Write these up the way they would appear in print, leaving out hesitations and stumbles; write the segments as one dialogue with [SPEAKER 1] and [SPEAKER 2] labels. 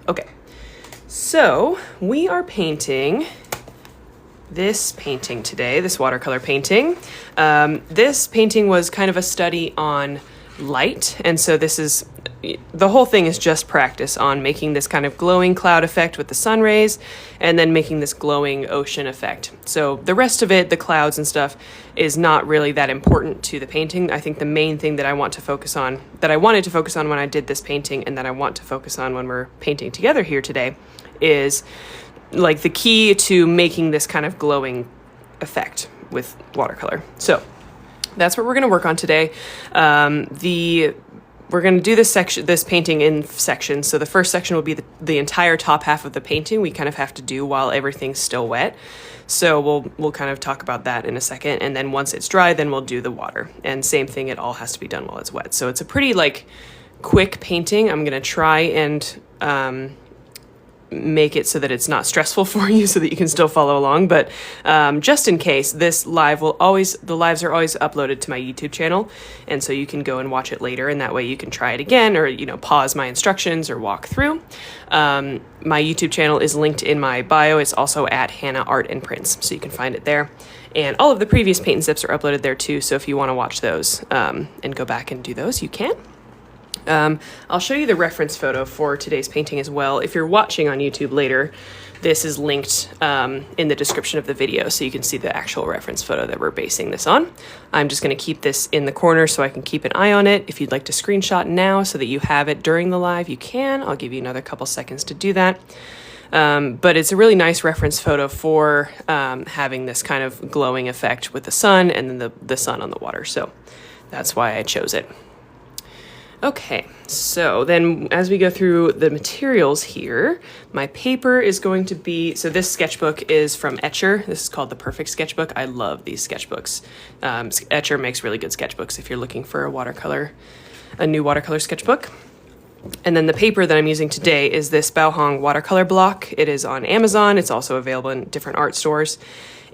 [SPEAKER 1] Okay, so we are painting this painting today, this watercolor painting. This painting was kind of a study on light, and so the whole thing is just practice on making this kind of glowing cloud effect with the sun rays, and then making this glowing ocean effect. So the rest of it, the clouds and stuff, is not really that important to the painting. I think the main thing that I wanted to focus on when I did this painting, and that I want to focus on when we're painting together here today, is like the key to making this kind of glowing effect with watercolor. So that's what we're going to work on today. We're going to do this painting in sections. So the first section will be the entire top half of the painting. We kind of have to do while everything's still wet. So we'll kind of talk about that in a second. And then once it's dry, then we'll do the water. And same thing, it all has to be done while it's wet. So it's a pretty quick painting. I'm going to try and make it so that it's not stressful for you so that you can still follow along. But just in case, the lives are always uploaded to my YouTube channel. And so you can go and watch it later, and that way you can try it again, or, pause my instructions or walk through. My YouTube channel is linked in my bio. It's also at Hannah Art and Prints, so you can find it there. And all of the previous paint and zips are uploaded there too. So if you want to watch those and go back and do those, you can. I'll show you the reference photo for today's painting as well. If you're watching on YouTube later, this is linked in the description of the video, so you can see the actual reference photo that we're basing this on. I'm just going to keep this in the corner so I can keep an eye on it. If you'd like to screenshot now so that you have it during the live, you can. I'll give you another couple seconds to do that. But it's a really nice reference photo for having this kind of glowing effect with the sun and then the sun on the water. So that's why I chose it. Okay, so then as we go through the materials here, my paper is going to be, so this sketchbook is from Etcher. This is called the Perfect Sketchbook. I love these sketchbooks. Etcher makes really good sketchbooks if you're looking for a new watercolor sketchbook. And then the paper that I'm using today is this Baohong watercolor block. It is on Amazon. It's also available in different art stores.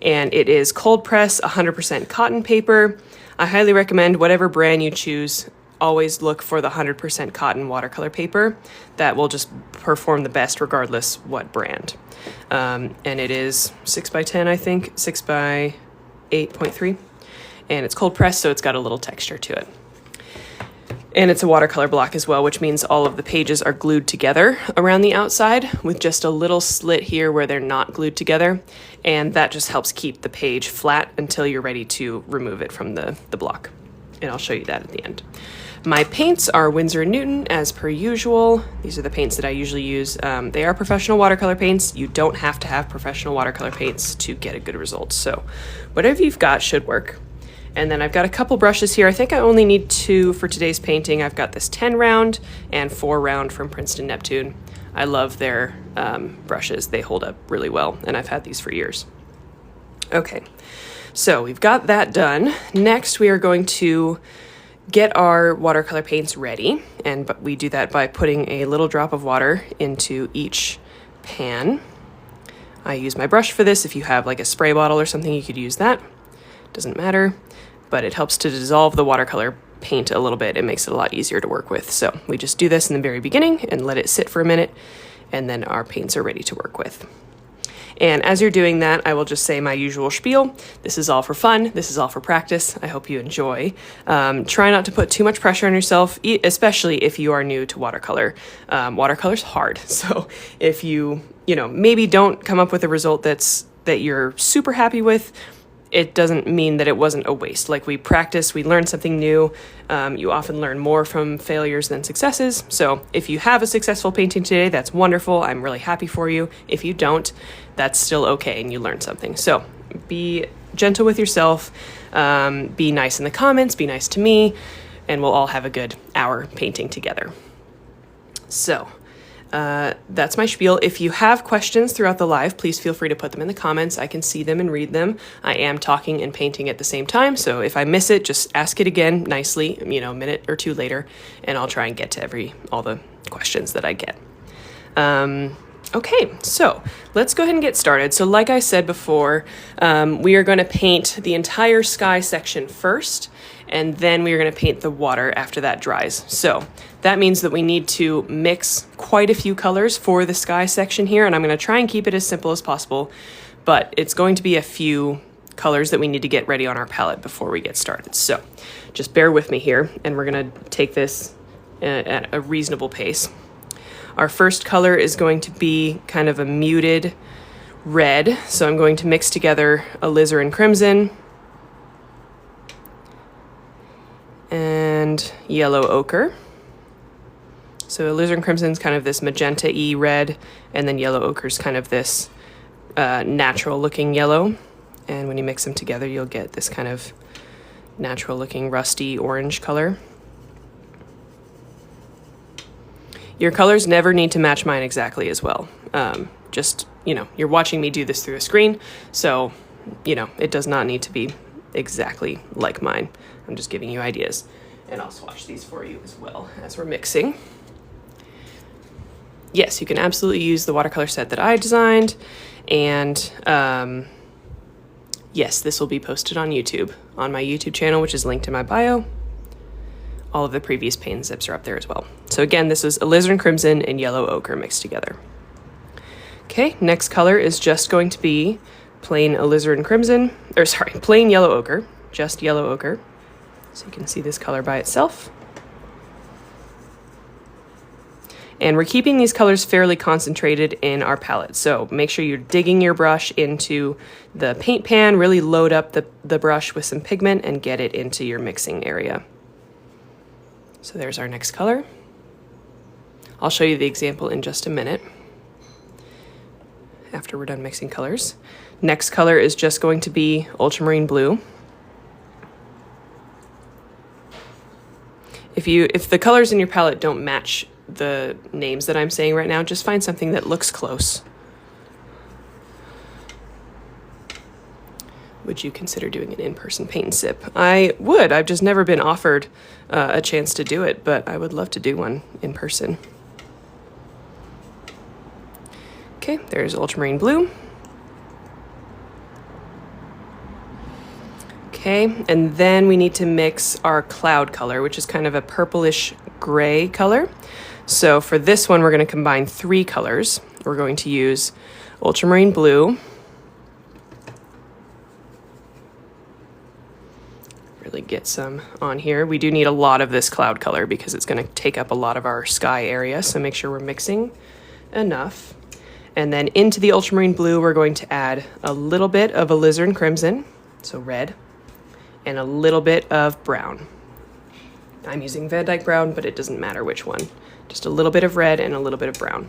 [SPEAKER 1] And it is cold press, 100% cotton paper. I highly recommend whatever brand you choose, always look for the 100% cotton watercolor paper. That will just perform the best regardless what brand. And it is 6x10, I think, 6 by 8.3. And it's cold pressed, so it's got a little texture to it. And it's a watercolor block as well, which means all of the pages are glued together around the outside with just a little slit here where they're not glued together. And that just helps keep the page flat until you're ready to remove it from the block. And I'll show you that at the end. My paints are Winsor Newton, as per usual. These are the paints that I usually use. They are professional watercolor paints. You don't have to have professional watercolor paints to get a good result. So whatever you've got should work. And then I've got a couple brushes here. I think I only need 2 for today's painting. I've got this 10 round and 4 round from Princeton Neptune. I love their brushes. They hold up really well, and I've had these for years. Okay, so we've got that done. Next, we are going to get our watercolor paints ready, but we do that by putting a little drop of water into each pan. I use my brush for this. If you have like a spray bottle or something, you could use that. Doesn't matter, but it helps to dissolve the watercolor paint a little bit. It makes it a lot easier to work with. So we just do this in the very beginning and let it sit for a minute, and then our paints are ready to work with. And as you're doing that, I will just say my usual spiel. This is all for fun. This is all for practice. I hope you enjoy. Try not to put too much pressure on yourself, especially if you are new to watercolor. Watercolor's hard. So if you maybe don't come up with a result that you're super happy with, it doesn't mean that it wasn't a waste. Like, we practice, we learn something new. You often learn more from failures than successes. So if you have a successful painting today, that's wonderful. I'm really happy for you. If you don't, that's still okay, and you learned something. So be gentle with yourself. Be nice in the comments, be nice to me, and we'll all have a good hour painting together. So that's my spiel. If you have questions throughout the live, please feel free to put them in the comments. I can see them and read them. I am talking and painting at the same time, so if I miss it, just ask it again nicely, a minute or two later, and I'll try and get to all the questions that I get. Okay, so let's go ahead and get started. So like I said before, we are going to paint the entire sky section first, and then we are going to paint the water after that dries. So that means that we need to mix quite a few colors for the sky section here, and I'm going to try and keep it as simple as possible, but it's going to be a few colors that we need to get ready on our palette before we get started. So just bear with me here, and we're going to take this at a reasonable pace. Our first color is going to be kind of a muted red, so I'm going to mix together alizarin crimson and yellow ochre. So alizarin crimson is kind of this magenta-y red, and then yellow ochre is kind of this natural looking yellow. And when you mix them together, you'll get this kind of natural looking rusty orange color. Your colors never need to match mine exactly as well. Just, you know, you're watching me do this through a screen, so, you know, it does not need to be exactly like mine. I'm just giving you ideas. And I'll swatch these for you as well as we're mixing. Yes, you can absolutely use the watercolor set that I designed, and yes, this will be posted on YouTube, on my YouTube channel, which is linked in my bio. All of the previous paint zips are up there as well. So again, this is alizarin crimson and yellow ochre mixed together. Okay, next color is just going to be plain alizarin crimson, or sorry, plain yellow ochre, just yellow ochre. So you can see this color by itself. And we're keeping these colors fairly concentrated in our palette. So make sure you're digging your brush into the paint pan, really load up the brush with some pigment and get it into your mixing area. So there's our next color. I'll show you the example in just a minute after we're done mixing colors. Next color is just going to be ultramarine blue. If the colors in your palette don't match the names that I'm saying right now, just find something that looks close. Would you consider doing an in-person paint and sip? I would. I've just never been offered a chance to do it, but I would love to do one in person. Okay, there's ultramarine blue. Okay, and then we need to mix our cloud color, which is kind of a purplish gray color. So for this one, we're going to combine 3 colors. We're going to use ultramarine blue, really get some on here. We do need a lot of this cloud color because it's going to take up a lot of our sky area, so make sure we're mixing enough. And then into the ultramarine blue, we're going to add a little bit of alizarin crimson, so red, and a little bit of brown. I'm using Van Dyke brown, but it doesn't matter which one. Just a little bit of red and a little bit of brown,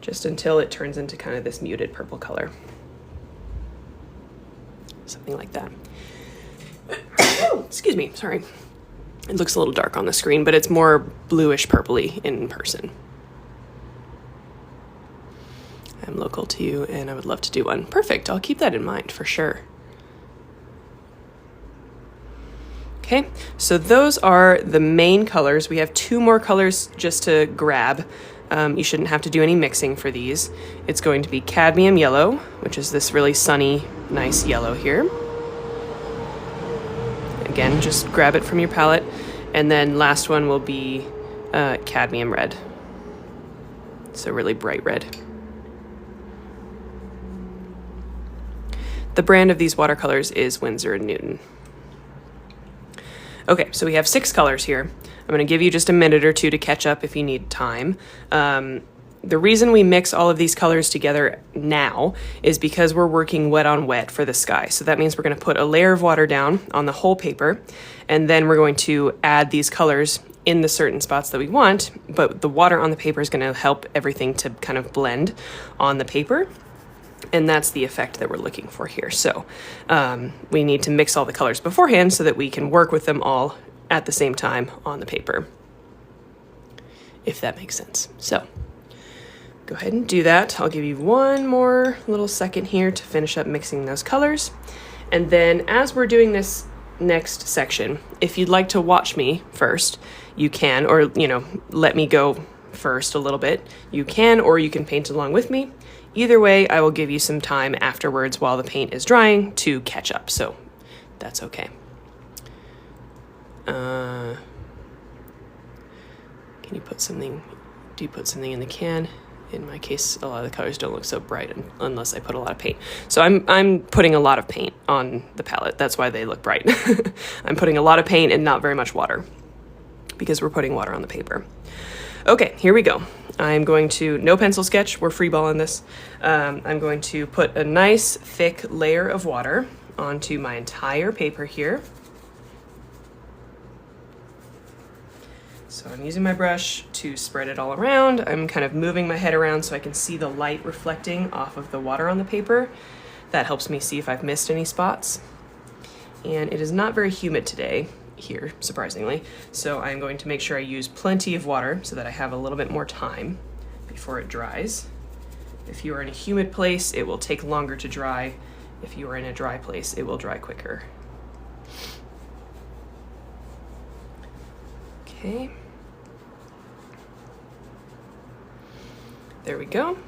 [SPEAKER 1] just until it turns into kind of this muted purple color. Something like that. Excuse me, sorry. It looks a little dark on the screen, but it's more bluish purpley in person. I'm local to you and I would love to do one. Perfect, I'll keep that in mind for sure. Okay, so those are the main colors. We have 2 more colors just to grab. You shouldn't have to do any mixing for these. It's going to be cadmium yellow, which is this really sunny, nice yellow here. Again, just grab it from your palette. And then last one will be cadmium red. So really bright red. The brand of these watercolors is Winsor Newton. Okay, so we have 6 colors here. I'm going to give you just a minute or 2 to catch up if you need time. The reason we mix all of these colors together now is because we're working wet on wet for the sky. So that means we're going to put a layer of water down on the whole paper, and then we're going to add these colors in the certain spots that we want, but the water on the paper is going to help everything to kind of blend on the paper. And that's the effect that we're looking for here. So we need to mix all the colors beforehand so that we can work with them all at the same time on the paper, if that makes sense. So go ahead and do that. I'll give you one more little second here to finish up mixing those colors. And then as we're doing this next section, if you'd like to watch me first, you can, or, you know, let me go first a little bit. You can, or you can paint along with me. Either way, I will give you some time afterwards while the paint is drying to catch up, so that's okay. Can you put something, do you put something in the can? In my case, a lot of the colors don't look so bright unless I put a lot of paint. So I'm putting a lot of paint on the palette. That's why they look bright. I'm putting a lot of paint and not very much water because we're putting water on the paper. Okay, here we go. I'm going to, no pencil sketch, we're freeballing this. I'm going to put a nice thick layer of water onto my entire paper here. So I'm using my brush to spread it all around. I'm kind of moving my head around so I can see the light reflecting off of the water on the paper. That helps me see if I've missed any spots. And it is not very humid today here, surprisingly. So I'm going to make sure I use plenty of water so that I have a little bit more time before it dries. If you are in a humid place, it will take longer to dry. If you are in a dry place, it will dry quicker. Okay. There we go.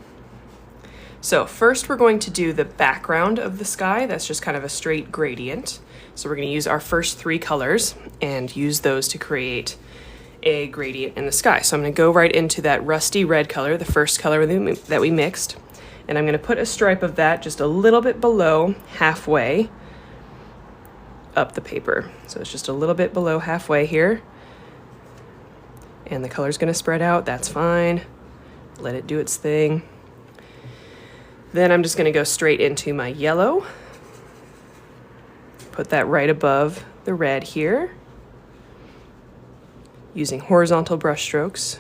[SPEAKER 1] So first we're going to do the background of the sky. That's just kind of a straight gradient. So we're going to use our first three colors and use those to create a gradient in the sky. So I'm going to go right into that rusty red color, the first color that we mixed. And I'm going to put a stripe of that just a little bit below halfway up the paper. So it's just a little bit below halfway here. And the color's going to spread out. That's fine. Let it do its thing. Then I'm just going to go straight into my yellow. Put that right above the red here. Using horizontal brush strokes.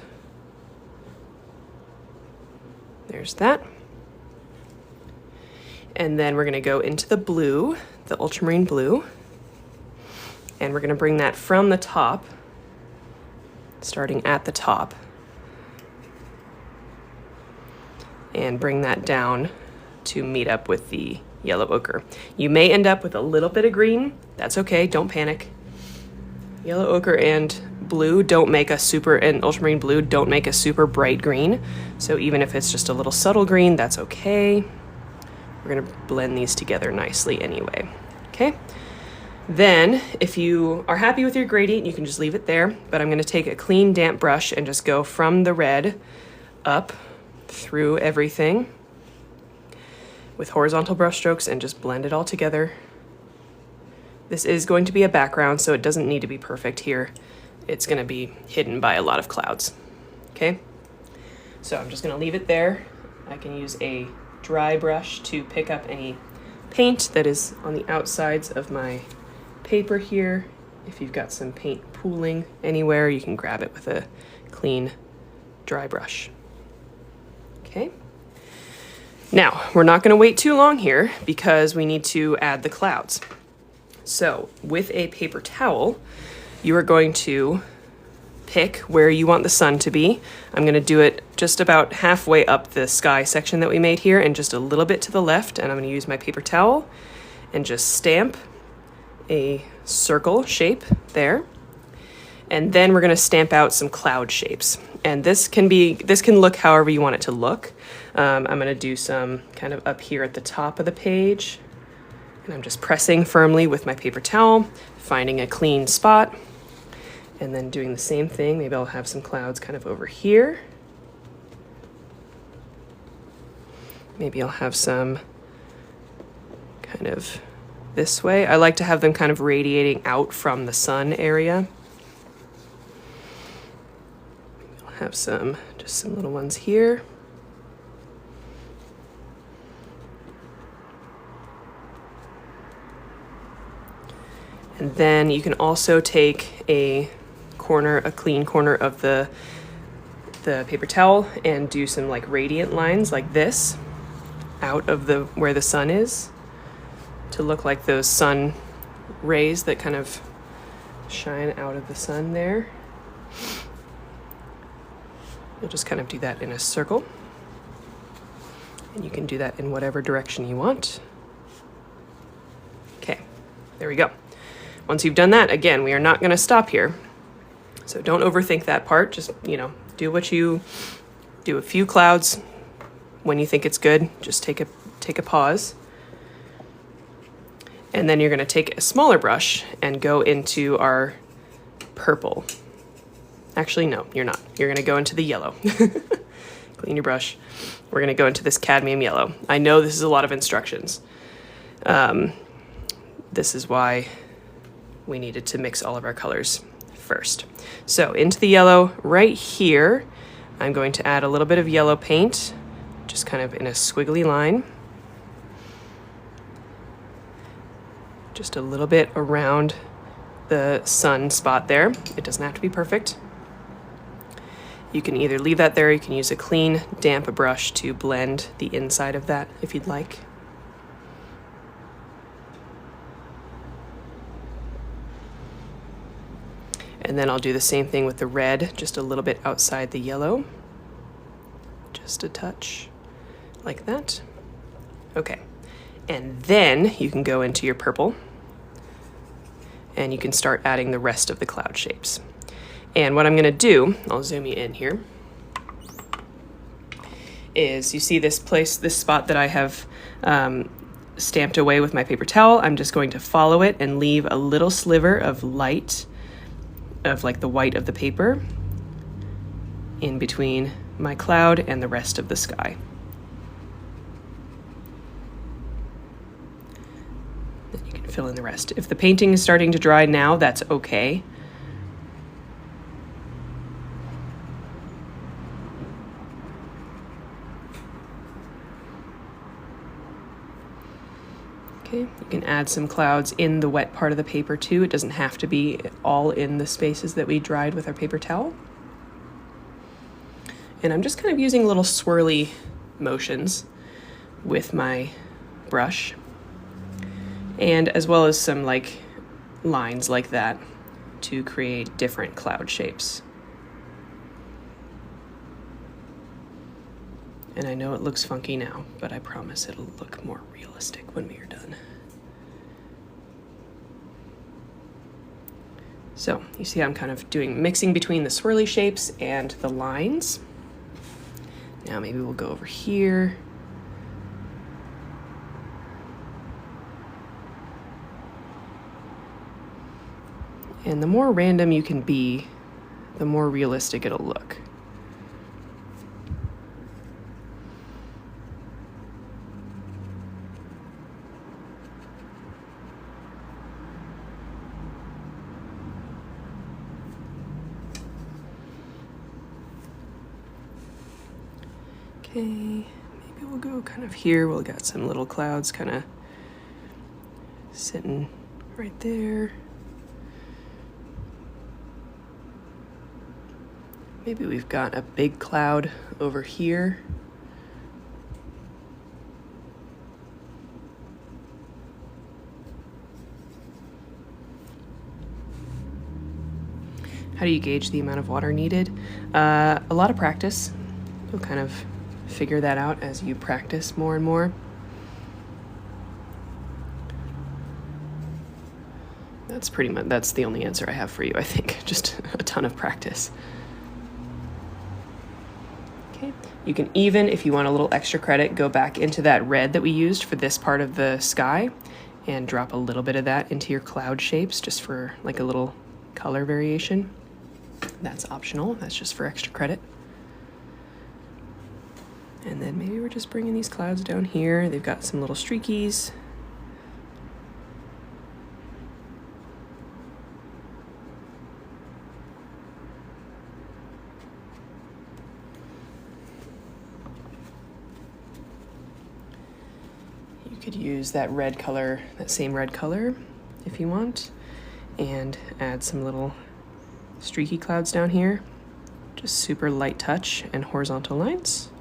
[SPEAKER 1] There's that. And then we're going to go into the blue, the ultramarine blue. And we're going to bring that from the top, starting at the top, and bring that down to meet up with the yellow ochre. You may end up with a little bit of green. That's okay, don't panic. Yellow ochre and blue don't make a super, and ultramarine blue don't make a super bright green. So even if it's just a little subtle green, that's okay. We're gonna blend these together nicely anyway, okay? Then, if you are happy with your gradient, you can just leave it there, but I'm gonna take a clean, damp brush and just go from the red up through everything with horizontal brush strokes and just blend it all together. This is going to be a background, so it doesn't need to be perfect here. It's gonna be hidden by a lot of clouds, okay? So I'm just gonna leave it there. I can use a dry brush to pick up any paint that is on the outsides of my paper here. If you've got some paint pooling anywhere, you can grab it with a clean dry brush. Okay. Now, we're not going to wait too long here because we need to add the clouds. So, with a paper towel, you are going to pick where you want the sun to be. I'm going to do it just about halfway up the sky section that we made here and just a little bit to the left, and I'm going to use my paper towel and just stamp a circle shape there. And then we're going to stamp out some cloud shapes. And this can look however you want it to look. I'm going to do some kind of up here at the top of the page. And I'm just pressing firmly with my paper towel, finding a clean spot, and then doing the same thing. Maybe I'll have some clouds kind of over here. Maybe I'll have some kind of this way. I like to have them kind of radiating out from the sun area. I'll have just some little ones here. And then you can also take a clean corner of the paper towel and do some like radiant lines like this out of where the sun is to look like those sun rays that kind of shine out of the sun there. You'll just kind of do that in a circle. And you can do that in whatever direction you want. Okay, there we go. Once you've done that, again, we are not going to stop here. So don't overthink that part. Just, do a few clouds. When you think it's good, just take a pause. And then you're going to take a smaller brush and go into our purple. Actually, no, you're not. You're gonna go into the yellow. Clean your brush. We're gonna go into this cadmium yellow. I know this is a lot of instructions. This is why we needed to mix all of our colors first. So into the yellow right here, I'm going to add a little bit of yellow paint, just kind of in a squiggly line. Just a little bit around the sun spot there. It doesn't have to be perfect. You can either leave that there, you can use a clean, damp brush to blend the inside of that if you'd like. And then I'll do the same thing with the red, just a little bit outside the yellow. Just a touch, like that. Okay, and then you can go into your purple and you can start adding the rest of the cloud shapes. And what I'm gonna do, I'll zoom you in here, is you see this place, this spot that I have stamped away with my paper towel. I'm just going to follow it and leave a little sliver of light, of like the white of the paper, in between my cloud and the rest of the sky. Then you can fill in the rest. If the painting is starting to dry now, that's okay. Okay, you can add some clouds in the wet part of the paper too. It doesn't have to be all in the spaces that we dried with our paper towel. And I'm just kind of using little swirly motions with my brush, and as well as some like lines like that to create different cloud shapes. And I know it looks funky now, but I promise it'll look more realistic when we are done. So you see I'm kind of mixing between the swirly shapes and the lines. Now maybe we'll go over here. And the more random you can be, the more realistic it'll look. Okay, maybe we'll go kind of here. We'll got some little clouds kind of sitting right there. Maybe we've got a big cloud over here. How do you gauge the amount of water needed? A lot of practice. You'll kind of figure that out as you practice more and more. That's pretty much, that's the only answer I have for you, I think. Just a ton of practice. Okay, you can even, if you want a little extra credit, go back into that red that we used for this part of the sky and drop a little bit of that into your cloud shapes just for like a little color variation. That's optional, that's just for extra credit. And then maybe we're just bringing these clouds down here. They've got some little streakies. You could use that red color, that same red color if you want, and add some little streaky clouds down here. Just super light touch and horizontal lines.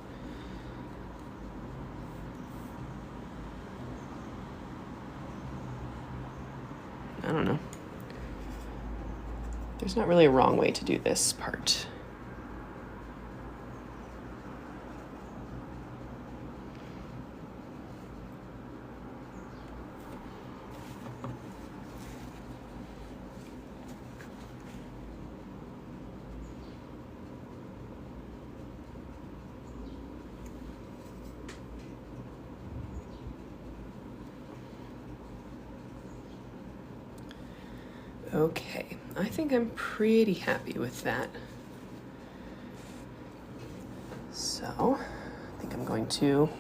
[SPEAKER 1] I don't know. There's not really a wrong way to do this part. Okay, I think I'm pretty happy with that. So I think I'm going to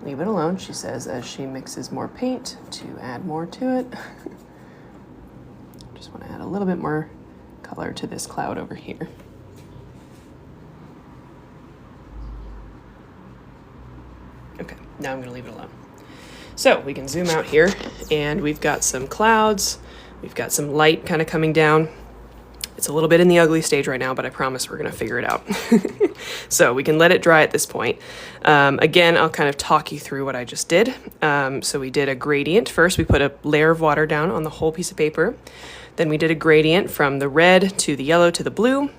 [SPEAKER 1] leave it alone, she says, as she mixes more paint to add more to it. Just want to add a little bit more color to this cloud over here. Okay, now I'm going to leave it alone. So we can zoom out here, and we've got some clouds. We've got some light kind of coming down. It's a little bit in the ugly stage right now, but I promise we're going to figure it out. So we can let it dry at this point. Again, I'll kind of talk you through what I just did. So we did a gradient. First, we put a layer of water down on the whole piece of paper. Then we did a gradient from the red to the yellow to the blue.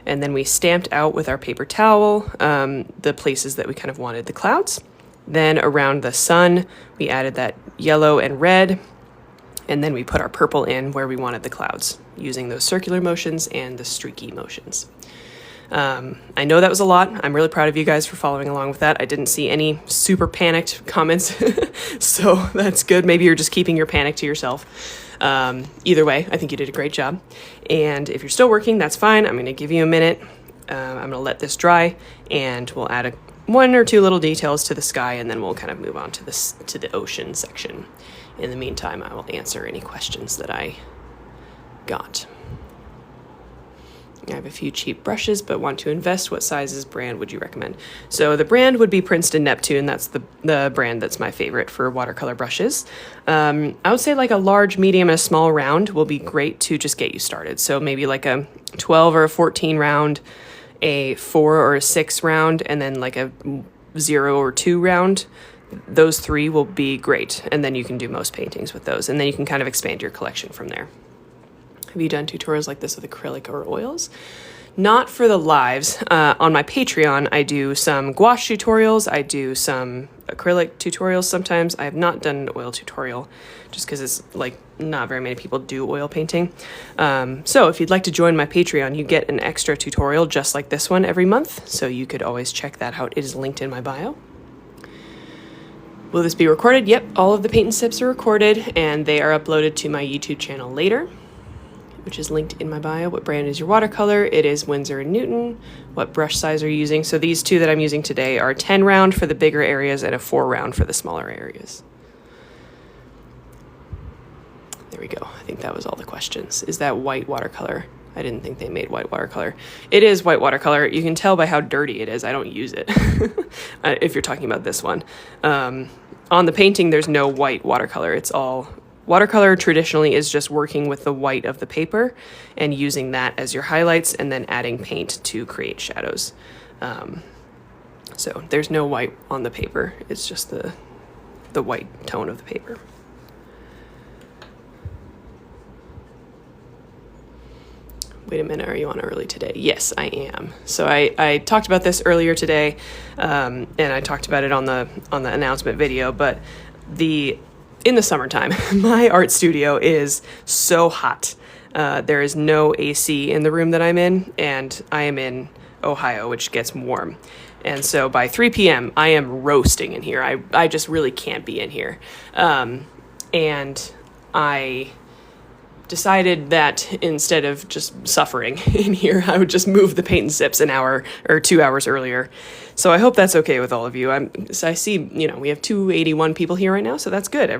[SPEAKER 1] And then we stamped out with our paper towel the places that we kind of wanted the clouds. Then around the sun, we added that yellow and red. And then we put our purple in where we wanted the clouds, using those circular motions and the streaky motions. I know that was a lot. I'm really proud of you guys for following along with that. I didn't see any super panicked comments, so that's good. Maybe you're just keeping your panic to yourself. Either way, I think you did a great job. And if you're still working, that's fine. I'm going to give you a minute. I'm going to let this dry, and we'll add one or two little details to the sky, and then we'll kind of move on to the ocean section. In the meantime, I will answer any questions that I got. I have a few cheap brushes, but want to invest. What sizes brand would you recommend? So the brand would be Princeton Neptune. That's the brand that's my favorite for watercolor brushes. I would say like a large, medium, and a small round will be great to just get you started. So maybe like a 12 or a 14 round, a 4 or a 6 round, and then like a 0 or 2 round. Those 3 will be great, and then you can do most paintings with those, and then you can kind of expand your collection from there. Have you done tutorials like this with acrylic or oils? Not for the lives. On my Patreon, I do some gouache tutorials. I do some acrylic tutorials sometimes. I have not done an oil tutorial just because it's like not very many people do oil painting. So if you'd like to join my Patreon, you get an extra tutorial just like this one every month. So you could always check that out. It is linked in my bio. Will this be recorded? Yep, all of the paint and sips are recorded, and they are uploaded to my YouTube channel later, which is linked in my bio. What brand is your watercolor? It is Winsor Newton. What brush size are you using? So these 2 that I'm using today are 10 round for the bigger areas and a 4 round for the smaller areas. There we go. I think that was all the questions. Is that white watercolor? I didn't think they made white watercolor. It is white watercolor. You can tell by how dirty it is. I don't use it, if you're talking about this one. On the painting, there's no white watercolor. It's all... Watercolor traditionally is just working with the white of the paper and using that as your highlights and then adding paint to create shadows. So there's no white on the paper. It's just the white tone of the paper. Wait a minute, are you on early today? Yes, I am. So I talked about this earlier today, and I talked about it on the announcement video, but in the summertime, my art studio is so hot. There is no AC in the room that I'm in, and I am in Ohio, which gets warm. And so by 3 p.m., I am roasting in here. I just really can't be in here. And I decided that instead of just suffering in here, I would just move the paint and sips an hour or 2 hours earlier. So I hope that's okay with all of you. I see, we have 281 people here right now, so that's good.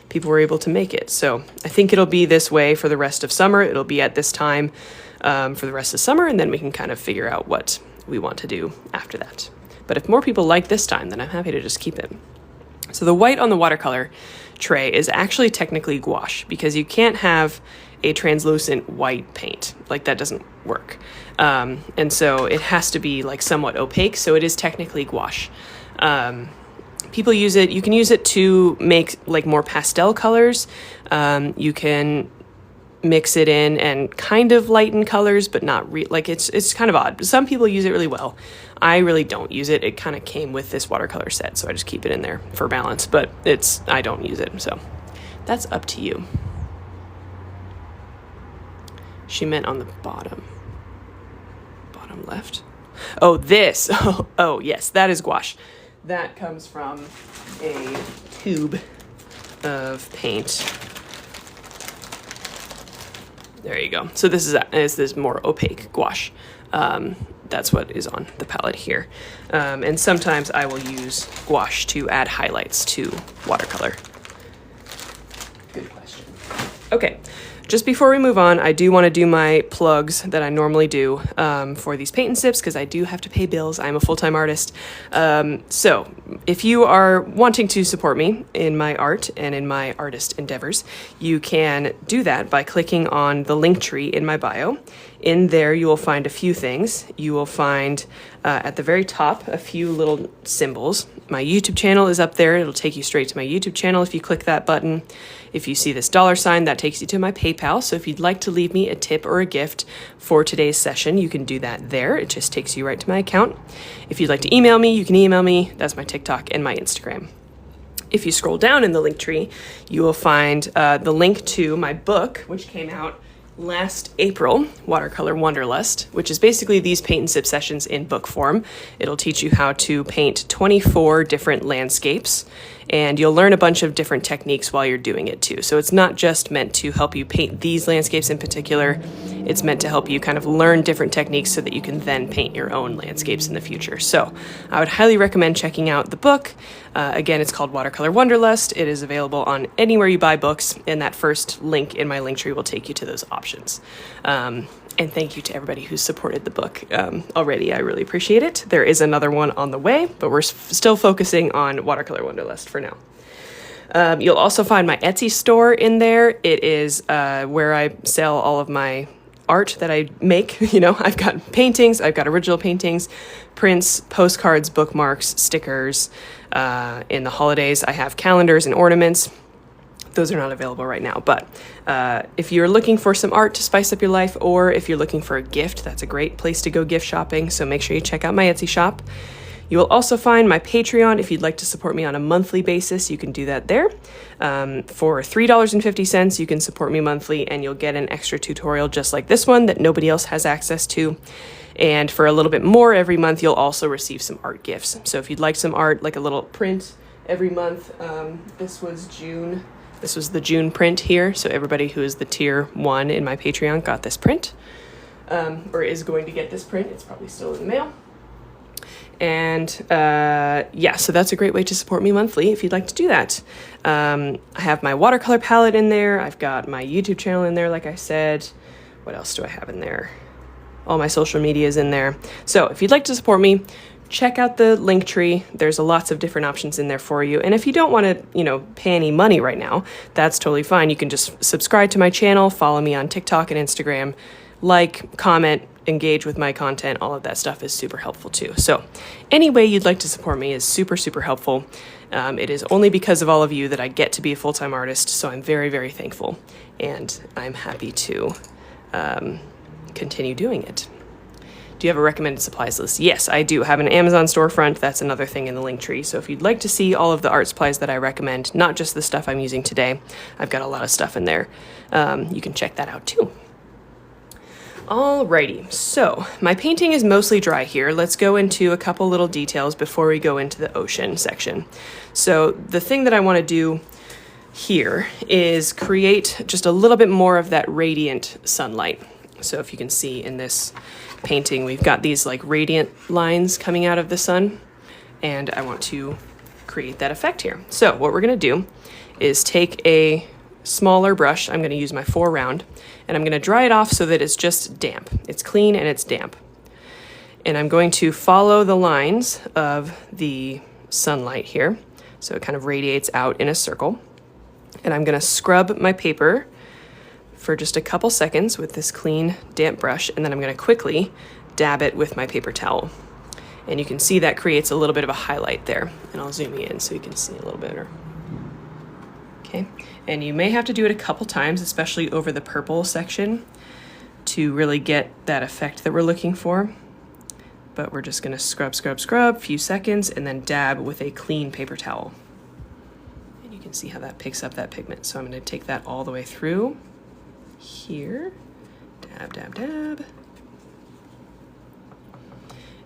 [SPEAKER 1] People were able to make it. So I think it'll be this way for the rest of summer. It'll be at this time for the rest of summer, and then we can kind of figure out what we want to do after that. But if more people like this time, then I'm happy to just keep it. So the white on the watercolor tray is actually technically gouache because you can't have a translucent white paint. Like that doesn't work. And so it has to be like somewhat opaque. So it is technically gouache. People use it. You can use it to make like more pastel colors. You can mix it in and kind of lighten colors, but not like it's kind of odd. Some people use it really well. I really don't use it. It kind of came with this watercolor set, so I just keep it in there for balance, but I don't use it, so that's up to you. She meant on the bottom left. Oh, this. Oh, yes, that is gouache. That comes from a tube of paint. There you go. So this is this more opaque gouache. That's what is on the palette here. And sometimes I will use gouache to add highlights to watercolor. Good question. Okay. Just before we move on, I do want to do my plugs that I normally do for these paint and sips, because I do have to pay bills. I'm a full-time artist. So if you are wanting to support me in my art and in my artist endeavors, you can do that by clicking on the link tree in my bio. In there, you will find a few things. You will find at the very top a few little symbols. My YouTube channel is up there. It'll take you straight to my YouTube channel if you click that button. If you see this $sign, that takes you to my PayPal. So if you'd like to leave me a tip or a gift for today's session, you can do that there. It just takes you right to my account. If you'd like to email me, you can email me. That's my TikTok and my Instagram. If you scroll down in the link tree, you will find the link to my book, which came out last April, Watercolor Wanderlust, which is basically these paint and sip sessions in book form. It'll teach you how to paint 24 different landscapes, and you'll learn a bunch of different techniques while you're doing it too. So it's not just meant to help you paint these landscapes in particular, it's meant to help you kind of learn different techniques so that you can then paint your own landscapes in the future. So I would highly recommend checking out the book. Again, it's called Watercolor Wanderlust. It is available on anywhere you buy books, and that first link in my link tree will take you to those options. And thank you to everybody who's supported the book already. I really appreciate it. There is another one on the way, but we're still focusing on Watercolor Wanderlust for now. You'll also find my Etsy store in there. It is where I sell all of my art that I make. You know, I've got paintings, I've got original paintings, prints, postcards, bookmarks, stickers. In the holidays, I have calendars and ornaments. Those are not available right now, but if you're looking for some art to spice up your life, or if you're looking for a gift, that's a great place to go gift shopping, so make sure you check out my Etsy shop. You will also find my Patreon. If you'd like to support me on a monthly basis, you can do that there. For $3.50, you can support me monthly, and you'll get an extra tutorial just like this one that nobody else has access to. And for a little bit more every month, you'll also receive some art gifts. So if you'd like some art, like a little print every month, this was June. This was the June print here, so everybody who is the tier 1 in my Patreon got this print, or is going to get this print. It's probably still in the mail. And yeah, so that's a great way to support me monthly if you'd like to do that. I have my watercolor palette in there. I've got my YouTube channel in there, like I said. What else do I have in there? All my social media is in there. So if you'd like to support me, check out the link tree. There's lots of different options in there for you. And if you don't want to, pay any money right now, that's totally fine. You can just subscribe to my channel, follow me on TikTok and Instagram, like, comment, engage with my content. All of that stuff is super helpful too. So any way you'd like to support me is super, super helpful. It is only because of all of you that I get to be a full-time artist. So I'm very, very thankful, and I'm happy to continue doing it. Do you have a recommended supplies list? Yes, I do have an Amazon storefront. That's another thing in the link tree. So if you'd like to see all of the art supplies that I recommend, not just the stuff I'm using today, I've got a lot of stuff in there. You can check that out too. Alrighty, so my painting is mostly dry here. Let's go into a couple little details before we go into the ocean section. So the thing that I want to do here is create just a little bit more of that radiant sunlight. So if you can see in this painting, we've got these like radiant lines coming out of the sun, and I want to create that effect here. So what we're going to do is take a smaller brush. I'm going to use my 4 round, and I'm going to dry it off so that it's just damp. It's clean and it's damp. And I'm going to follow the lines of the sunlight here, so it kind of radiates out in a circle. And I'm going to scrub my paper for just a couple seconds with this clean, damp brush, and then I'm going to quickly dab it with my paper towel. And you can see that creates a little bit of a highlight there. And I'll zoom you in so you can see a little better. Okay, and you may have to do it a couple times, especially over the purple section, to really get that effect that we're looking for. But we're just going to scrub, scrub, scrub, a few seconds, and then dab with a clean paper towel. And you can see how that picks up that pigment. So I'm going to take that all the way through here, dab, dab, dab.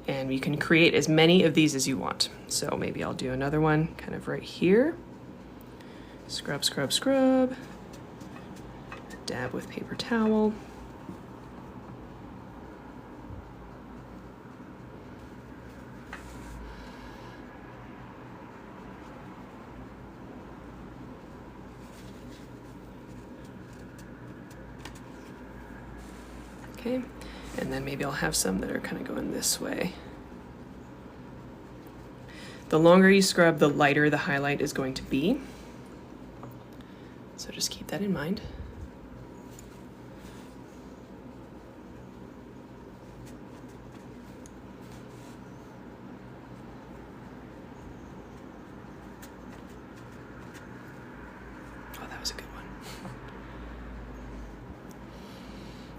[SPEAKER 1] And you can create as many of these as you want. So maybe I'll do another one kind of right here. Scrub, scrub, scrub. Dab with paper towel. Okay, and then maybe I'll have some that are kind of going this way. The longer you scrub, the lighter the highlight is going to be. So just keep that in mind.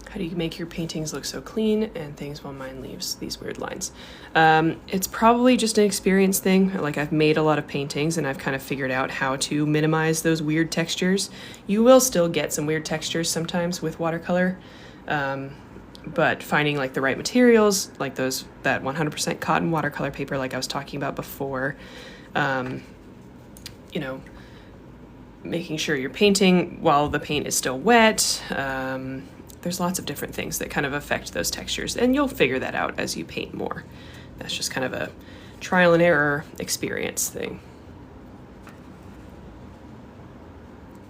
[SPEAKER 1] How do you make your paintings look so clean and things while mine leaves these weird lines? It's probably just an experience thing. Like, I've made a lot of paintings and I've kind of figured out how to minimize those weird textures. You will still get some weird textures sometimes with watercolor, but finding like the right materials, like that 100% cotton watercolor paper like I was talking about before, you know, making sure you're painting while the paint is still wet. There's lots of different things that kind of affect those textures, and you'll figure that out as you paint more. That's just kind of a trial and error experience thing.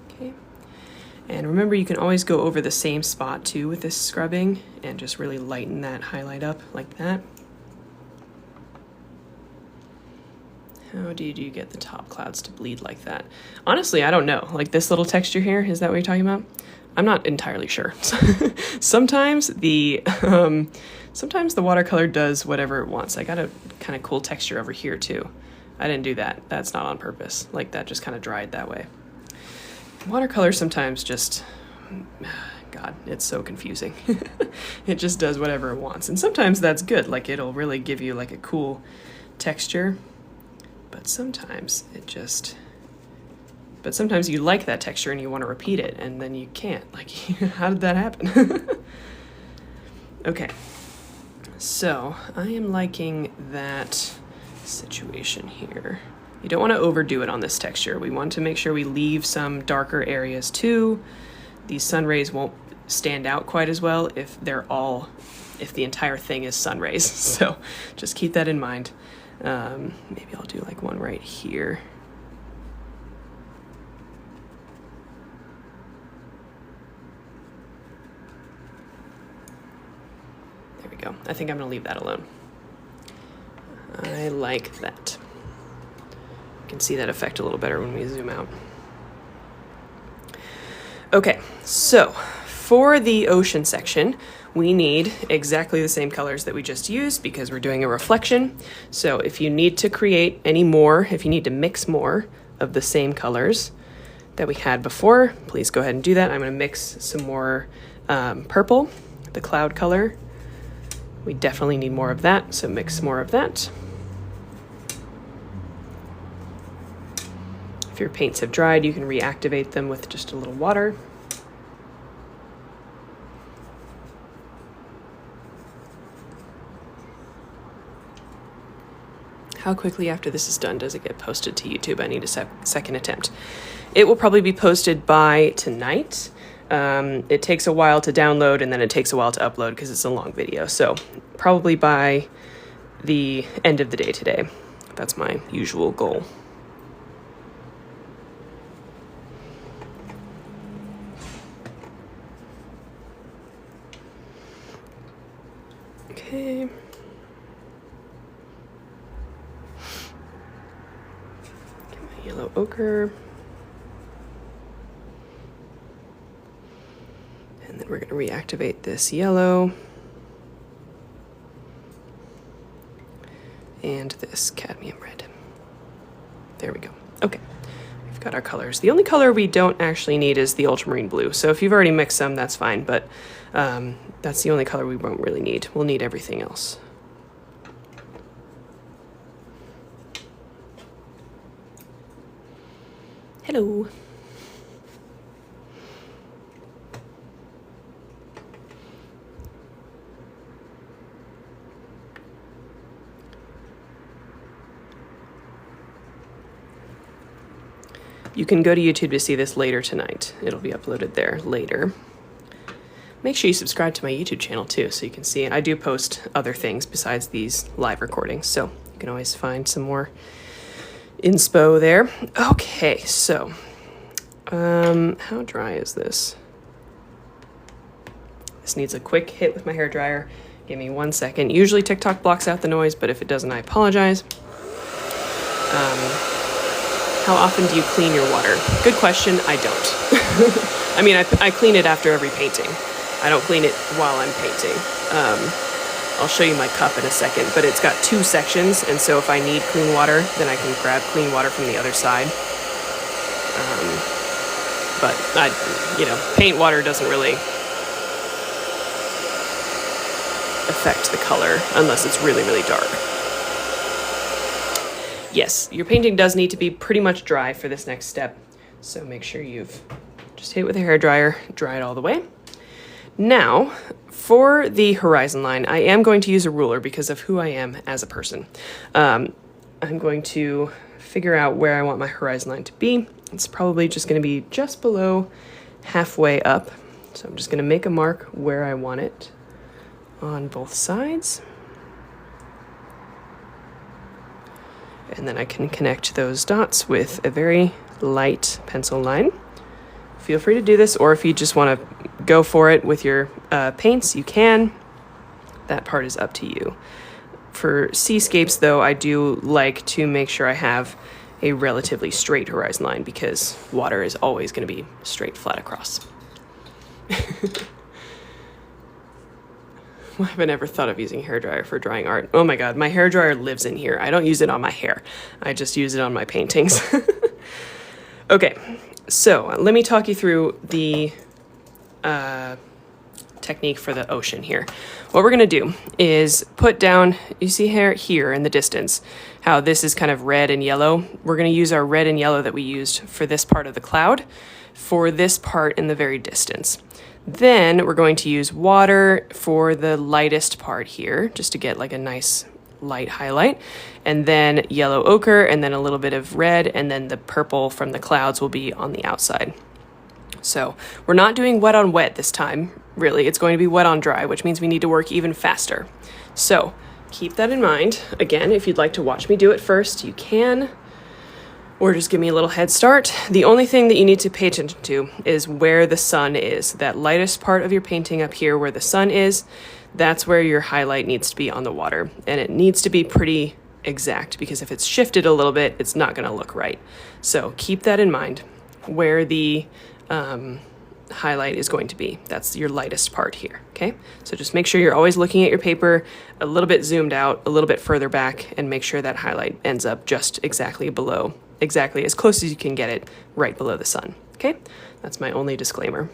[SPEAKER 1] Okay, and remember, you can always go over the same spot too with this scrubbing and just really lighten that highlight up like that. How do you get the top clouds to bleed like that? Honestly, I don't know. Like this little texture here, is that what you're talking about? I'm not entirely sure. Sometimes the watercolor does whatever it wants. I got a kind of cool texture over here too. I didn't do that. That's not on purpose. Like that just kind of dried that way. Watercolor sometimes just, God, it's so confusing. It just does whatever it wants. And sometimes that's good. Like it'll really give you like a cool texture. But sometimes sometimes you like that texture and you want to repeat it, and then you can't. Like, how did that happen? Okay, so I am liking that situation here. You don't want to overdo it on this texture. We want to make sure we leave some darker areas too. These sun rays won't stand out quite as well if the entire thing is sun rays. So just keep that in mind. Maybe I'll do like one right here. There we go. I think I'm gonna leave that alone. I like that. You can see that effect a little better when we zoom out. Okay, so for the ocean section, we need exactly the same colors that we just used because we're doing a reflection. So if you need to create any more, if you need to mix more of the same colors that we had before, please go ahead and do that. I'm gonna mix some more purple, the cloud color. We definitely need more of that, so mix more of that. If your paints have dried, you can reactivate them with just a little water. How quickly after this is done does it get posted to YouTube? I need a second attempt. It will probably be posted by tonight. It takes a while to download and then it takes a while to upload because it's a long video. So probably by the end of the day today. That's my usual goal. Okay. Yellow ochre. And then we're going to reactivate this yellow. And this cadmium red. There we go. Okay, we've got our colors. The only color we don't actually need is the ultramarine blue. So if you've already mixed some, that's fine, but that's the only color we won't really need. We'll need everything else. Hello. You can go to YouTube to see this later tonight. It'll be uploaded there later. Make sure you subscribe to my YouTube channel too, so you can see it. I do post other things besides these live recordings, so you can always find some more inspo there. Okay, so how dry is this? This needs a quick hit with my hairdryer. Give me 1 second. Usually TikTok blocks out the noise, but if it doesn't, I apologize. How often do you clean your water? Good question. I don't. I mean, I clean it after every painting. I don't clean it while I'm painting. I'll show you my cup in a second, but it's got 2 sections, and so if I need clean water, then I can grab clean water from the other side. But paint water doesn't really affect the color unless it's really, really dark. Yes, your painting does need to be pretty much dry for this next step, so make sure you've just hit it with a hairdryer, dry it all the way. Now, for the horizon line, I am going to use a ruler because of who I am as a person. I'm going to figure out where I want my horizon line to be. It's probably just going to be just below halfway up. So I'm just going to make a mark where I want it on both sides. And then I can connect those dots with a very light pencil line. Feel free to do this, or if you just want to go for it with your paints, you can. That part is up to you. For seascapes, though, I do like to make sure I have a relatively straight horizon line because water is always going to be straight flat across. Why have I never thought of using a hairdryer for drying art? Oh my god, my hairdryer lives in here. I don't use it on my hair. I just use it on my paintings. Okay, so let me talk you through the technique for the ocean here. What we're going to do is put down, you see here in the distance, how this is kind of red and yellow. We're going to use our red and yellow that we used for this part of the cloud for this part in the very distance. Then we're going to use water for the lightest part here, just to get like a nice light highlight, and then yellow ochre, and then a little bit of red, and then the purple from the clouds will be on the outside. So we're not doing wet on wet this time, really. It's going to be wet on dry, which means we need to work even faster. So keep that in mind. Again, if you'd like to watch me do it first, you can, or just give me a little head start. The only thing that you need to pay attention to is where the sun is. That lightest part of your painting up here where the sun is, that's where your highlight needs to be on the water. And it needs to be pretty exact because if it's shifted a little bit, it's not gonna look right. So keep that in mind, where the highlight is going to be. That's your lightest part here, okay? So just make sure you're always looking at your paper a little bit zoomed out, a little bit further back, and make sure that highlight ends up just exactly below, exactly as close as you can get it, right below the sun, okay? That's my only disclaimer.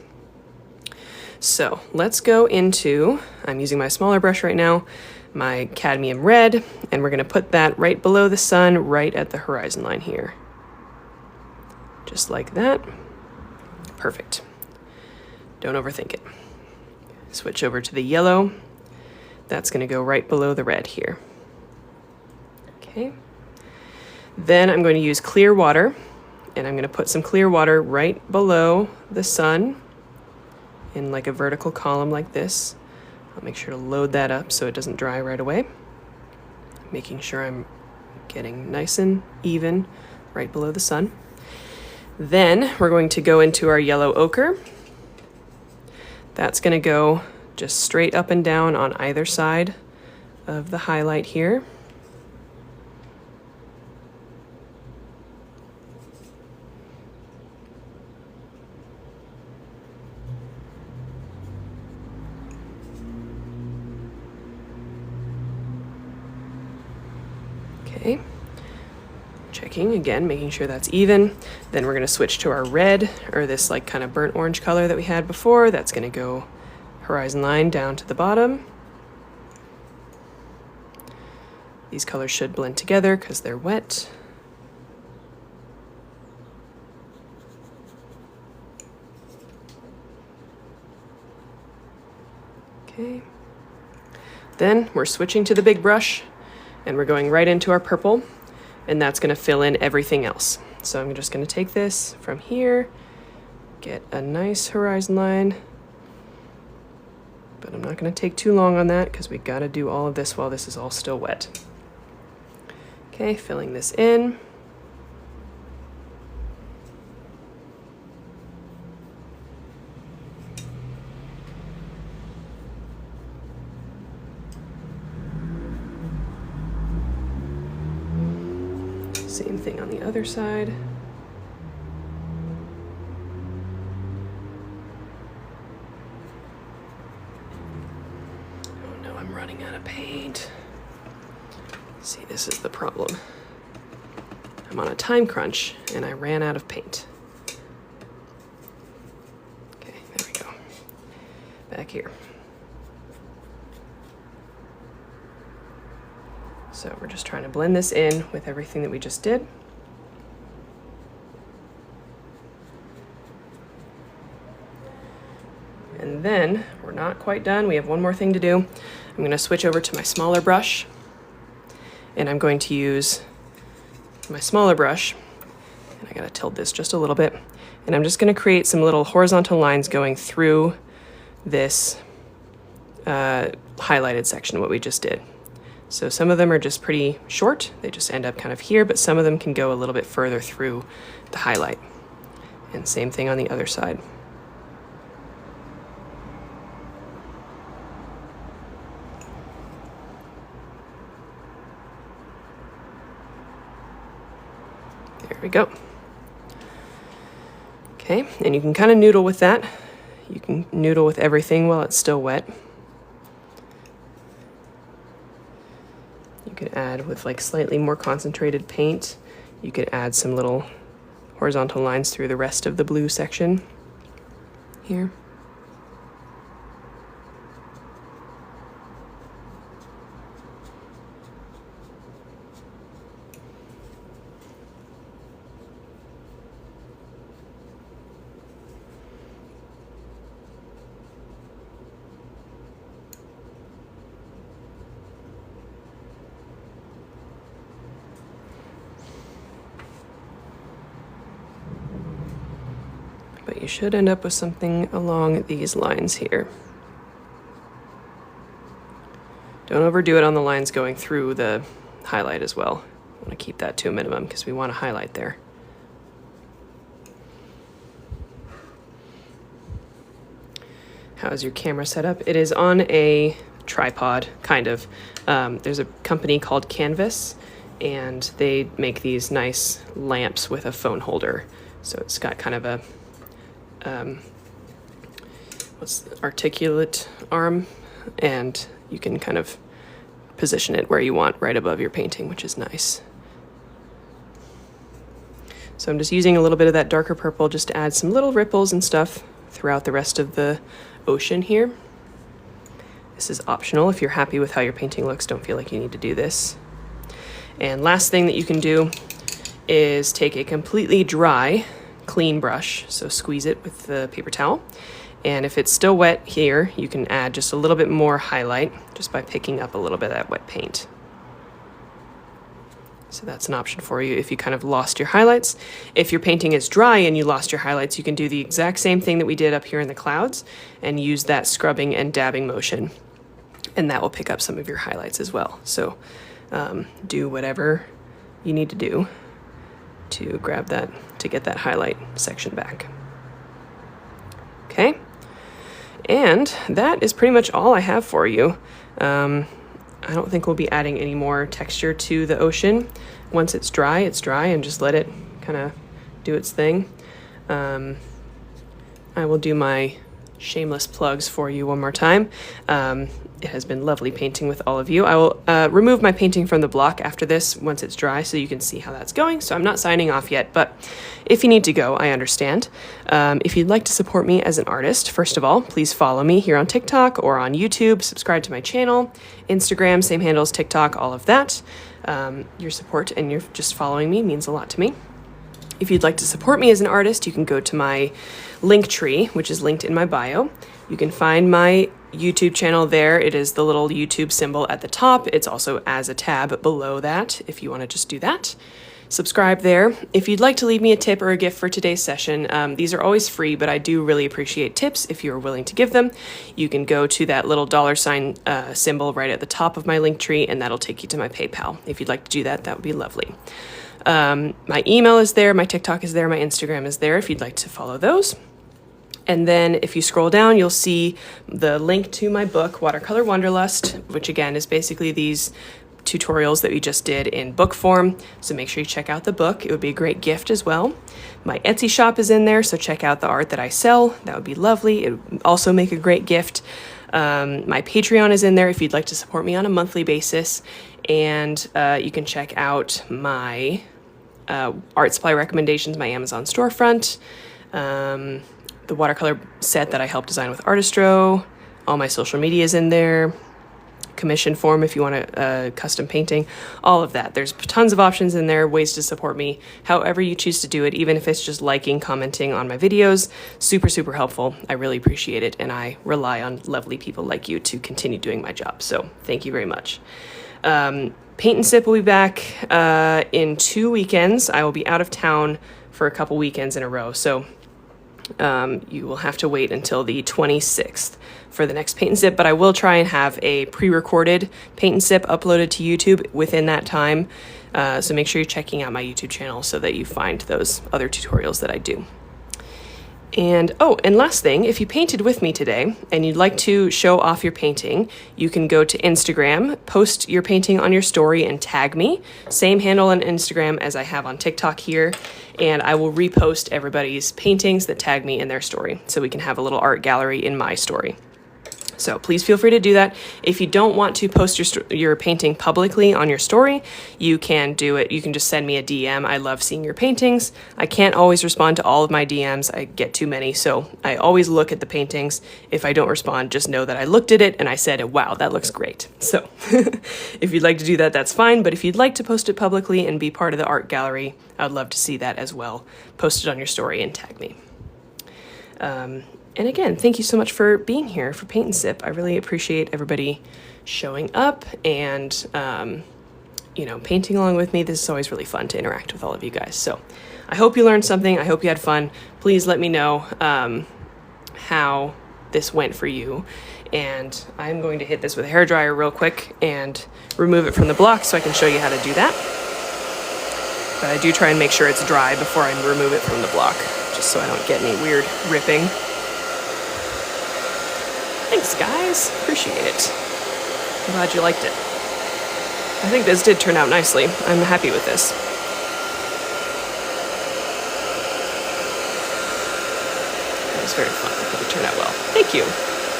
[SPEAKER 1] So let's go into, I'm using my smaller brush right now, my cadmium red, and we're gonna put that right below the sun, right at the horizon line here. Just like that. Perfect. Don't overthink it. Switch over to the yellow. That's gonna go right below the red here. Okay. Then I'm going to use clear water, and I'm gonna put some clear water right below the sun in like a vertical column like this. I'll make sure to load that up so it doesn't dry right away. Making sure I'm getting nice and even right below the sun. Then we're going to go into our yellow ochre. That's going to go just straight up and down on either side of the highlight here. Okay. Checking again, making sure that's even. Then we're going to switch to our red, or this like kind of burnt orange color that we had before. That's going to go horizon line down to the bottom. These colors should blend together because they're wet. Okay. Then we're switching to the big brush, and we're going right into our purple. And that's going to fill in everything else. So I'm just going to take this from here, get a nice horizon line, but I'm not going to take too long on that because we got to do all of this while this is all still wet. Okay, filling this in. Same thing on the other side. Oh no, I'm running out of paint. See, this is the problem. I'm on a time crunch and I ran out of paint. Okay, there we go. Back here. So we're just trying to blend this in with everything that we just did. And then we're not quite done. We have one more thing to do. I'm going to switch over to my smaller brush, and I'm going to use my smaller brush, and I got to tilt this just a little bit, and I'm just going to create some little horizontal lines going through this highlighted section, what we just did. So some of them are just pretty short, they just end up kind of here, but some of them can go a little bit further through the highlight. And same thing on the other side. There we go. Okay, and you can kind of noodle with that. You can noodle with everything while it's still wet. You could add with like slightly more concentrated paint. You could add some little horizontal lines through the rest of the blue section here. But you should end up with something along these lines here. Don't overdo it on the lines going through the highlight as well. I want to keep that to a minimum because we want to highlight there. How's your camera set up? It is on a tripod, kind of. There's a company called Canvas, and they make these nice lamps with a phone holder. So it's got kind of a articulate arm, and you can kind of position it where you want, right above your painting, which is nice. So I'm just using a little bit of that darker purple just to add some little ripples and stuff throughout the rest of the ocean here. This is optional. If you're happy with how your painting looks, don't feel like you need to do this. And last thing that you can do is take a completely dry clean brush, so squeeze it with the paper towel, and if it's still wet here, you can add just a little bit more highlight just by picking up a little bit of that wet paint. So that's an option for you if you kind of lost your highlights. If your painting is dry and you lost your highlights, you can do the exact same thing that we did up here in the clouds and use that scrubbing and dabbing motion, and that will pick up some of your highlights as well. So do whatever you need to do to grab that, to get that highlight section back. Okay, and that is pretty much all I have for you. I don't think we'll be adding any more texture to the ocean. Once it's dry, and just let it kind of do its thing. I will do my shameless plugs for you one more time. It has been lovely painting with all of you. I will remove my painting from the block after this once it's dry so you can see how that's going. So I'm not signing off yet, but if you need to go, I understand. If you'd like to support me as an artist, first of all, please follow me here on TikTok or on YouTube, subscribe to my channel, Instagram, same handles, TikTok, all of that. Your support and your just following me means a lot to me. If you'd like to support me as an artist, you can go to my link tree, which is linked in my bio. You can find my YouTube channel there. It is the little YouTube symbol at the top. It's also as a tab below that if you want to just do that. Subscribe there. If you'd like to leave me a tip or a gift for today's session, these are always free, but I do really appreciate tips if you're willing to give them. You can go to that little $ symbol right at the top of my link tree, and that'll take you to my PayPal. If you'd like to do that, that would be lovely. My email is there, my TikTok is there, my Instagram is there if you'd like to follow those. And then if you scroll down, you'll see the link to my book, Watercolor Wanderlust, which again is basically these tutorials that we just did in book form, so make sure you check out the book. It would be a great gift as well. My Etsy shop is in there, so check out the art that I sell. That would be lovely. It would also make a great gift. My Patreon is in there if you'd like to support me on a monthly basis, and you can check out my art supply recommendations, my Amazon storefront, the watercolor set that I helped design with Artistro, all my social media is in there, commission form if you want a custom painting, all of that. There's tons of options in there, ways to support me, however you choose to do it, even if it's just liking, commenting on my videos. Super, super helpful. I really appreciate it, and I rely on lovely people like you to continue doing my job, so thank you very much. Paint and Sip will be back in 2 weekends. I will be out of town for a couple weekends in a row, so you will have to wait until the 26th for the next Paint and Sip, but I will try and have a pre-recorded Paint and Sip uploaded to YouTube within that time. So make sure you're checking out my YouTube channel so that you find those other tutorials that I do. And last thing, if you painted with me today and you'd like to show off your painting, you can go to Instagram, post your painting on your story and tag me. Same handle on Instagram as I have on TikTok here, and I will repost everybody's paintings that tag me in their story so we can have a little art gallery in my story. So please feel free to do that. If you don't want to post your painting publicly on your story, you can do it. You can just send me a DM. I love seeing your paintings. I can't always respond to all of my DMs. I get too many, so I always look at the paintings. If I don't respond, just know that I looked at it and I said, wow, that looks great. So if you'd like to do that, that's fine. But if you'd like to post it publicly and be part of the art gallery, I'd love to see that as well. Post it on your story and tag me. And again, thank you so much for being here for Paint and Sip. I really appreciate everybody showing up and, painting along with me. This is always really fun to interact with all of you guys. So I hope you learned something. I hope you had fun. Please let me know how this went for you. And I'm going to hit this with a hairdryer real quick and remove it from the block so I can show you how to do that. But I do try and make sure it's dry before I remove it from the block, just so I don't get any weird ripping. Thanks, guys. Appreciate it. I'm glad you liked it. I think this did turn out nicely. I'm happy with this. That was very fun. I think it turned out well. Thank you.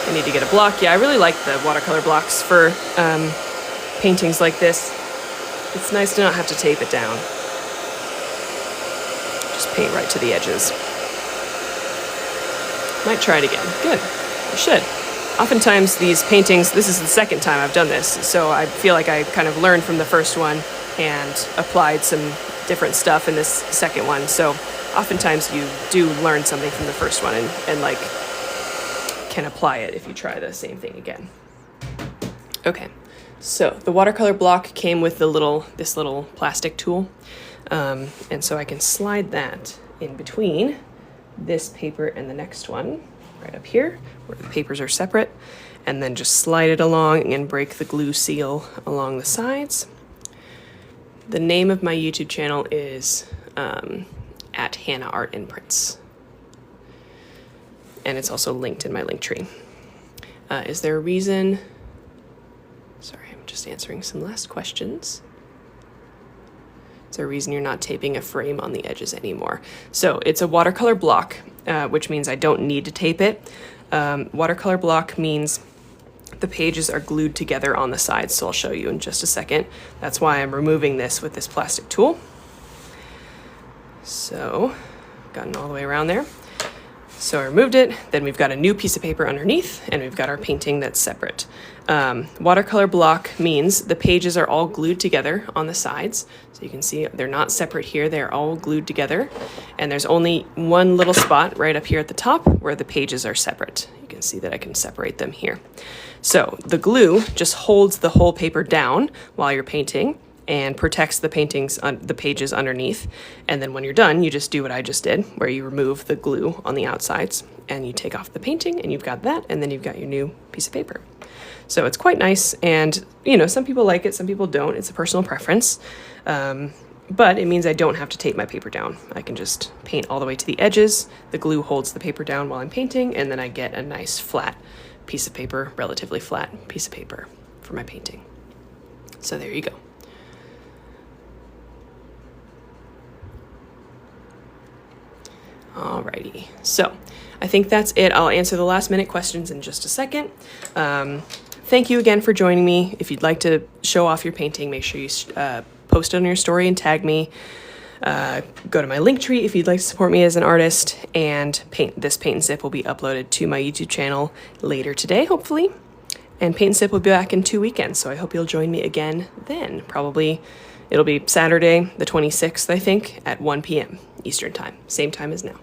[SPEAKER 1] I need to get a block. Yeah, I really like the watercolor blocks for paintings like this. It's nice to not have to tape it down. Just paint right to the edges. Might try it again. Good. I should. Oftentimes these paintings, this is the second time I've done this, so I feel like I kind of learned from the first one and applied some different stuff in this second one. So oftentimes you do learn something from the first one and like can apply it if you try the same thing again. Okay, so the watercolor block came with this little plastic tool, and so I can slide that in between this paper and the next one. Right up here where the papers are separate, and then just slide it along and break the glue seal along the sides. The name of my YouTube channel is at Hannah Art and Prints, and it's also linked in my link tree. Is there a reason? Sorry, I'm just answering some last questions. Is there a reason you're not taping a frame on the edges anymore? So it's a watercolor block, which means I don't need to tape it. Watercolor block means the pages are glued together on the sides, so I'll show you in just a second. That's why I'm removing this with this plastic tool. So, gotten all the way around there. So I removed it, then we've got a new piece of paper underneath, and we've got our painting that's separate. Watercolor block means the pages are all glued together on the sides. So you can see they're not separate here, they're all glued together. And there's only one little spot right up here at the top where the pages are separate. You can see that I can separate them here. So the glue just holds the whole paper down while you're painting and protects the the pages underneath. And then when you're done, you just do what I just did, where you remove the glue on the outsides and you take off the painting, and you've got that, and then you've got your new piece of paper. So it's quite nice, and some people like it, some people don't. It's a personal preference, but it means I don't have to tape my paper down. I can just paint all the way to the edges. The glue holds the paper down while I'm painting, and then I get a nice flat piece of paper, relatively flat piece of paper for my painting. So there you go. Alrighty, so I think that's it. I'll answer the last minute questions in just a second. Thank you again for joining me. If you'd like to show off your painting, make sure you post it on your story and tag me. Go to my Linktree if you'd like to support me as an artist, and this paint and sip will be uploaded to my YouTube channel later today, hopefully. And paint and sip will be back in 2 weekends, so I hope you'll join me again then. Probably it'll be Saturday, the 26th, I think, at 1 p.m. Eastern time, same time as now.